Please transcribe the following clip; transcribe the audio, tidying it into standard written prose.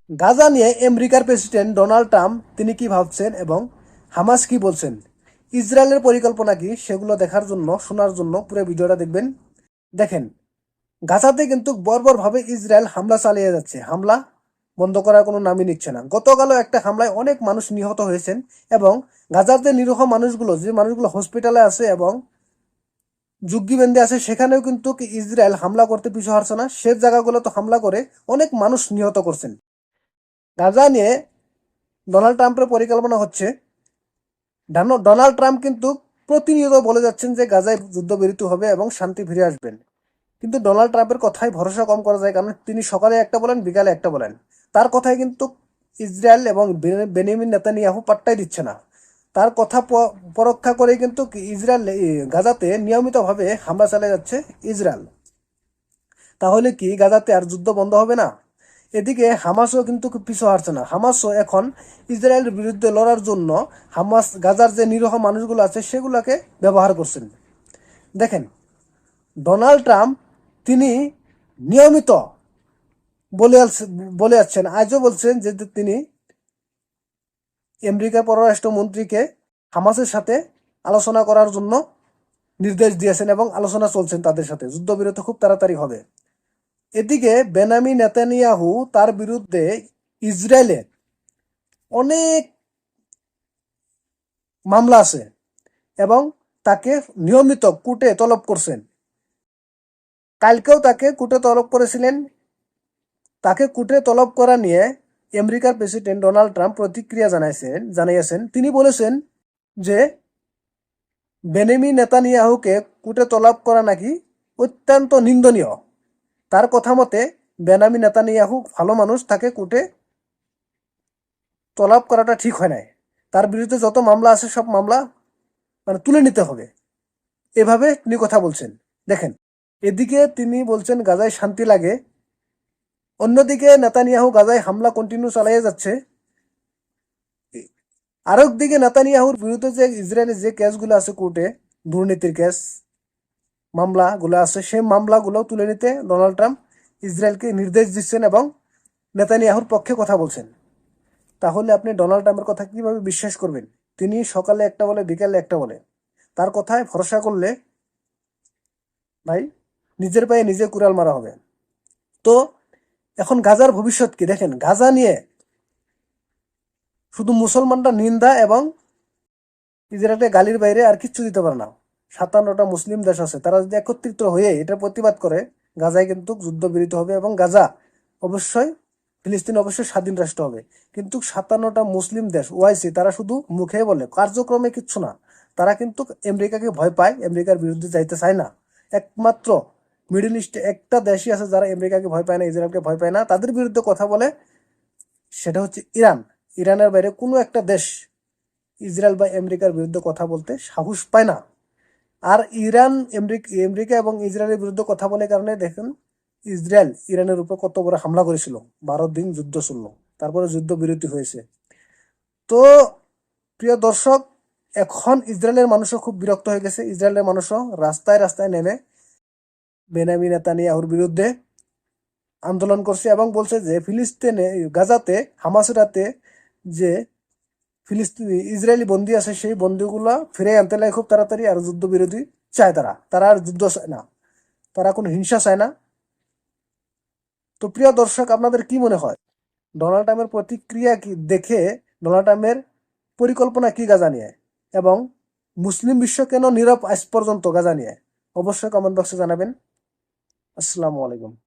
গাজা নিয়ে আমেরিকার president Donald Trump তিনি কি ভাবছেন এবং হামাস কি বলছেন, ইসরায়েলের পরিকল্পনা কি, সেগুলো দেখার জন্য শোনার জন্য পুরো ভিডিওটা দেখবেন। দেখেন, গাজাতে কিন্তু বর্বরভাবে ইসরায়েল হামলা চালিয়ে যাচ্ছে। হামলা বন্ধ করার কোনো নামই নিচ্ছে না। গতকালও একটা হামলায় অনেক মানুষ নিহত হয়েছেন এবং গাজাতে নিরীহ মানুষগুলো, যে মানুষগুলো হসপিটালে আছে এবং যুদ্ধবন্দী আছে, সেখানেও কিন্তু ইসরায়েল হামলা করতে পিছু হারছে না। সে জায়গাগুলো তো হামলা করে অনেক মানুষ নিহত করছেন। গাজা নিয়ে ডোনাল্ড ট্রাম্পের পরিকল্পনা হচ্ছে, ডোনাল্ড ট্রাম্প কিন্তু প্রতিনিয়ত বলে যাচ্ছেন যে গাজায় যুদ্ধবিরতি হবে এবং শান্তি ফিরে আসবেন। কিন্তু ডোনাল্ড ট্রাম্পের কথায় ভরসা কম করা যায়, কারণ তিনি সকালে একটা বলেন, বিকালে একটা বলেন। তার কথায় কিন্তু ইসরায়েল এবং বেনিয়ামিন নেতানিয়াহু পাত্তাই দিচ্ছে না। তার কথা পরক্ষা করে কিন্তু ইসরায়েল গাজাতে নিয়মিতভাবে হামলা চালিয়ে যাচ্ছে ইসরায়েল। তাহলে কি গাজাতে আর যুদ্ধ বন্ধ হবে না? এদিকে হামাসও কিন্তু পিছু হারছে না। হামাসও এখন ইসরায়েলের বিরুদ্ধে লড়ার জন্য হামাস গাজার যে নিরীহ মানুষগুলো আছে সেগুলোকে ব্যবহার করছেন। দেখেন, ডোনাল্ড ট্রাম্প তিনি নিয়মিত বলে যাচ্ছেন, আজও বলছেন যে তিনি আমেরিকার পররাষ্ট্রমন্ত্রীকে হামাসের সাথে আলোচনা করার জন্য নির্দেশ দিয়েছেন এবং আলোচনা চলছেন তাদের সাথে, যুদ্ধবিরতি খুব তাড়াতাড়ি হবে। এদিকে বেনামি নেতানিয়াহু তার বিরুদ্ধে ইসরায়েলে অনেক মামলা আছে এবং তাকে নিয়মিত কোর্টে তলব করছেন। কালকেও তাকে কোর্টে তলব করেছিলেন। তাকে কোর্টে তলব করা নিয়ে আমেরিকার প্রেসিডেন্ট ডোনাল্ড ট্রাম্প প্রতিক্রিয়া জানিয়েছেন। তিনি বলেছেন যে বেনিয়ামিন নেতানিয়াহুকে কোর্টে তলব করা নাকি অত্যন্ত নিন্দনীয়। তার কথা মতে বেনিয়ামিন নেতানিয়াহু ভালো মানুষ, তাকে কোর্টে তলব করাটা ঠিক হয় নাই। তার বিরুদ্ধে যত মামলা আছে সব মামলা তুলে নিতে হবে, এভাবে তিনি কথা বলছেন। দেখেন, এদিকে তিনি বলছেন গাজায় শান্তি লাগে, অন্যদিকে নেতানিয়াহু গাজায় হামলা কন্টিনিউ চালিয়ে যাচ্ছে। আরেকদিকে নেতানিয়াহুর বিরুদ্ধে যে ইসরায়েলের যে কেসগুলো আছে কোর্টে, দুর্নীতির কেস মামলাগুলো আছে, সেই মামলাগুলো তুলে নিতে ডোনাল্ড ট্রাম্প ইসরায়েলকে নির্দেশ দিচ্ছেন এবং নেতানিয়াহুর পক্ষে কথা বলছেন। তাহলে আপনি ডোনাল্ড ট্রাম্পের কথা কিভাবে বিশ্বাস করবেন? তিনি সকালে একটা বলে, বিকালে একটা বলে। তার কথায় ভরসা করলে ভাই নিজের পায়ে নিজে কুড়াল মারা হবে। তো এখন গাজার ভবিষ্যৎ কি? দেখেন, গাজা নিয়ে শুধু মুসলমানরা নিন্দা এবং ইসরায়েলকে গালির বাইরে আর কিচ্ছু দিতে পারে না। 57টা মুসলিম দেশ আছে, তারা যদি একত্রিত হয়ে এটা প্রতিবাদ করে, গাজায় কিন্তু যুদ্ধবিরতি হবে এবং গাজা অবশ্যই, ফিলিস্তিন অবশ্যই স্বাধীন রাষ্ট্র হবে। কিন্তু 57টা মুসলিম দেশ ওআইসি তারা শুধু মুখে বলে, কার্যক্রমে কিচ্ছু না। তারা কিন্তু আমেরিকাকে ভয় পায়, আমেরিকার বিরুদ্ধে যাইতে চায় না। একমাত্র মিডল ইস্টে একটা দেশই আছে যারা আমেরিকাকে ভয় পায় না, ইসরায়েলকে ভয় পায় না, তাদের বিরুদ্ধে কথা বলে, সেটা হচ্ছে ইরান। ইরানের বাইরে কোনো একটা দেশ ইসরায়েল বা আমেরিকার বিরুদ্ধে কথা বলতে সাহস পায় না। আর ইরান আমেরিকা এবং ইসরায়েলের বিরুদ্ধে কথা বলে কারণে দেখেন ইসরায়েল ইরানের উপর কত বড় হামলা করেছিল, 12 দিন যুদ্ধ চললো, তারপরে যুদ্ধ বিরতি হয়েছে। তো প্রিয় দর্শক, এখন ইসরায়েলের মানুষও খুব বিরক্ত হয়ে গেছে। ইসরায়েলের মানুষও রাস্তায় রাস্তায় নেমে বেনিয়ামিন নেতানিয়াহুর বিরুদ্ধে আন্দোলন করছে এবং বলছে যে ফিলিস্তিনে গাজাতে হামাসের হাতে যে ফিলিস্তিনি ইসরায়েলি বন্দী আছে, সেই বন্দীগুলো ফিরে আনতে লাগে খুব তাড়াতাড়ি। আর যুদ্ধবিরতি চায় তারা, তারা আর যুদ্ধ চায় না, তারা কোনো হিংসা চায় না। তো প্রিয় দর্শক, আপনাদের কি মনে হয় ডোনাল্ড ট্রাম্পের প্রতিক্রিয়া কি দেখে, ডোনাল্ড ট্রাম্পের পরিকল্পনা কি গাজা নিয়ে, এবং মুসলিম বিশ্ব কেন নীরব আজ পর্যন্ত গাজা নিয়ে? অবশ্যই কমেন্ট বক্সে জানাবেন। আসসালামু আলাইকুম।